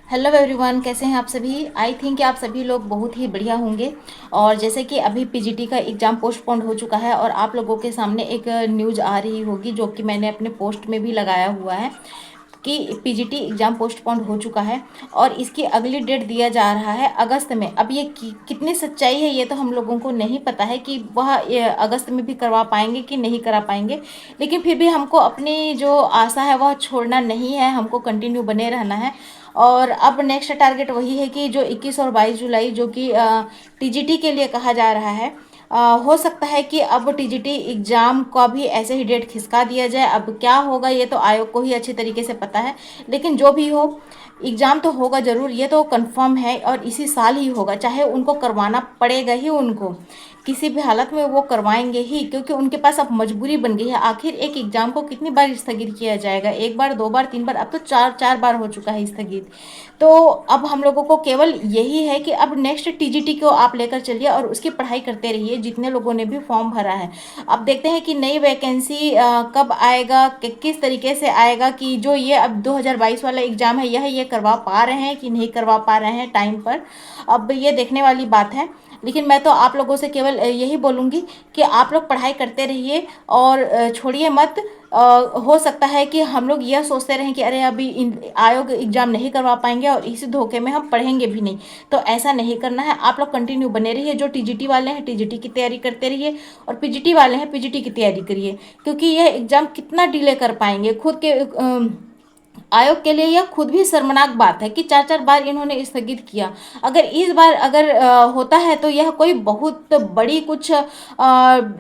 Hello everyone, कैसे हैं आप सभी। आई थिंक आप सभी लोग बहुत ही बढ़िया होंगे। और जैसे कि अभी पीजीटी का एग्ज़ाम पोस्टपोन्ड हो चुका है और आप लोगों के सामने एक न्यूज़ आ रही होगी जो कि मैंने अपने पोस्ट में भी लगाया हुआ है कि पीजीटी एग्ज़ाम पोस्टपोन्ड हो चुका है और इसकी अगली डेट दिया जा रहा है अगस्त में। अब ये कितनी सच्चाई है ये तो हम लोगों को नहीं पता है कि वह अगस्त में भी करवा पाएंगे कि नहीं करा पाएंगे, लेकिन फिर भी हमको अपनी जो आशा है वह छोड़ना नहीं है, हमको कंटिन्यू बने रहना है। और अब नेक्स्ट टारगेट वही है कि जो 21 और 22 जुलाई जो कि टीजीटी के लिए कहा जा रहा है, हो सकता है कि अब टीजीटी एग्ज़ाम का भी ऐसे ही डेट खिसका दिया जाए। अब क्या होगा ये तो आयोग को ही अच्छी तरीके से पता है, लेकिन जो भी हो एग्ज़ाम तो होगा ज़रूर, ये तो कंफर्म है और इसी साल ही होगा, चाहे उनको करवाना पड़ेगा ही, उनको किसी भी हालत में वो करवाएंगे ही, क्योंकि उनके पास अब मजबूरी बन गई है। आखिर एक एग्ज़ाम को कितनी बार स्थगित किया जाएगा, एक बार, दो बार, तीन बार, अब तो चार चार बार हो चुका है स्थगित। तो अब हम लोगों को केवल यही है कि अब नेक्स्ट टीजीटी को आप लेकर चलिए और उसकी पढ़ाई करते रहिए, जितने लोगों ने भी फॉर्म भरा है। अब देखते हैं कि नई वैकेंसी कब आएगा, किस तरीके से आएगा, कि जो ये अब 2022 वाला एग्ज़ाम है यह ये करवा पा रहे हैं कि नहीं करवा पा रहे हैं टाइम पर, अब ये देखने वाली बात है। लेकिन मैं तो आप लोगों से केवल यही बोलूँगी कि आप लोग पढ़ाई करते रहिए और छोड़िए मत। हो सकता है कि हम लोग यह सोचते रहें कि अरे अभी आयोग एग्ज़ाम नहीं करवा पाएंगे और इसी धोखे में हम पढ़ेंगे भी नहीं, तो ऐसा नहीं करना है। आप लोग कंटिन्यू बने रहिए, जो टीजीटी वाले हैं टीजीटी की तैयारी करते रहिए और पीजीटी वाले हैं पीजीटी की तैयारी करिए, क्योंकि यह एग्ज़ाम कितना डिले कर पाएंगे। खुद के आयोग के लिए यह खुद भी शर्मनाक बात है कि चार चार बार इन्होंने स्थगित किया। अगर इस बार अगर होता है तो यह कोई बहुत बड़ी कुछ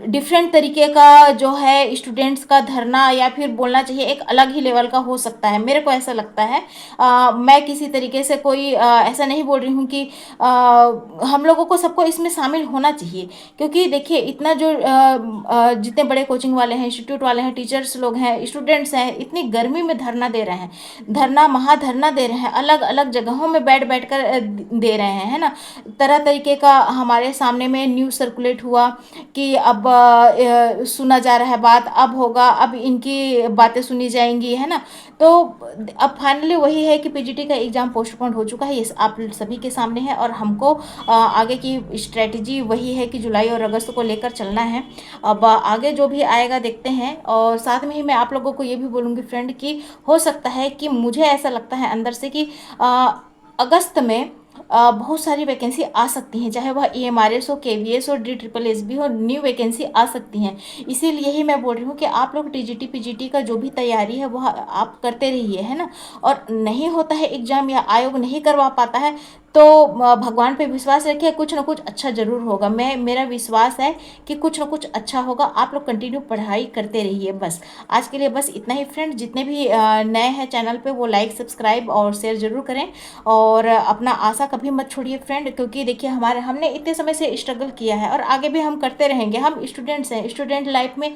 डिफरेंट तरीके का जो है स्टूडेंट्स का धरना, या फिर बोलना चाहिए एक अलग ही लेवल का हो सकता है, मेरे को ऐसा लगता है। मैं किसी तरीके से कोई ऐसा नहीं बोल रही हूँ कि हम लोगों को सबको इसमें शामिल होना चाहिए, क्योंकि देखिए इतना जो जितने बड़े कोचिंग वाले हैं, इंस्टीट्यूट वाले हैं, टीचर्स लोग हैं, स्टूडेंट्स हैं, इतनी गर्मी में धरना दे रहे हैं, धरना महाधरना दे रहे हैं, अलग अलग जगहों में बैठ बैठ कर दे रहे हैं, है ना। तरह तरीके का हमारे सामने में न्यूज़ सर्कुलेट हुआ कि अब सुना जा रहा है बात, अब होगा, अब इनकी बातें सुनी जाएंगी, है ना। तो अब फाइनली वही है कि पीजीटी का एग्ज़ाम पोस्टपोन हो चुका है, ये आप सभी के सामने है और हमको आगे की स्ट्रेटजी वही है कि जुलाई और अगस्त को लेकर चलना है। अब आगे जो भी आएगा देखते हैं। और साथ में ही मैं आप लोगों को ये भी बोलूँगी फ्रेंड कि हो सकता है कि मुझे ऐसा लगता है अंदर से कि अगस्त में बहुत सारी वैकेंसी आ सकती हैं, चाहे वह ईएमआरएस हो, केवीएस हो, DSSS हो, न्यू वैकेंसी आ सकती हैं। इसीलिए ही मैं बोल रही हूँ कि आप लोग टीजीटी पीजीटी का जो भी तैयारी है वह आप करते रहिए, है ना। और नहीं होता है एग्जाम या आयोग नहीं करवा पाता है तो भगवान पे विश्वास रखिए, कुछ ना कुछ अच्छा जरूर होगा। मेरा विश्वास है कि कुछ ना कुछ अच्छा होगा। आप लोग कंटिन्यू पढ़ाई करते रहिए। बस आज के लिए बस इतना ही फ्रेंड। जितने भी नए हैं चैनल पे वो लाइक सब्सक्राइब और शेयर जरूर करें और अपना आशा कभी मत छोड़िए फ्रेंड, क्योंकि देखिए हमने इतने समय से स्ट्रगल किया है और आगे भी हम करते रहेंगे। हम स्टूडेंट्स हैं, स्टूडेंट लाइफ में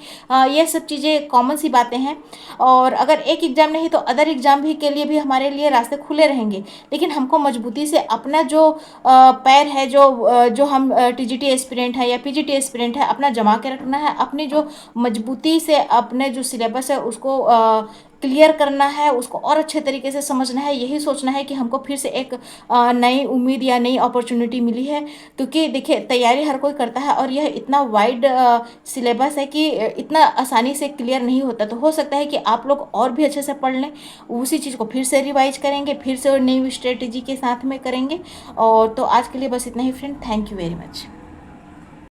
ये सब चीज़ें कॉमन सी बातें हैं। और अगर एक एग्ज़ाम नहीं तो अदर एग्ज़ाम भी के लिए भी हमारे लिए रास्ते खुले रहेंगे, लेकिन हमको मजबूती से अपना जो पैर है, जो हम टीजीटी एस्पिरेंट है या पीजीटी एस्पिरेंट है, अपना जमा के रखना है। अपनी जो मजबूती से अपने जो सिलेबस है उसको क्लियर करना है, उसको और अच्छे तरीके से समझना है। यही सोचना है कि हमको फिर से एक नई उम्मीद या नई अपॉर्चुनिटी मिली है, क्योंकि देखिए तैयारी हर कोई करता है और यह इतना वाइड सिलेबस है कि इतना आसानी से क्लियर नहीं होता। तो हो सकता है कि आप लोग और भी अच्छे से पढ़ लें, उसी चीज़ को फिर से रिवाइज करेंगे, फिर से और नई स्ट्रेटेजी के साथ में करेंगे। और तो आज के लिए बस इतना ही friend. Thank you very much.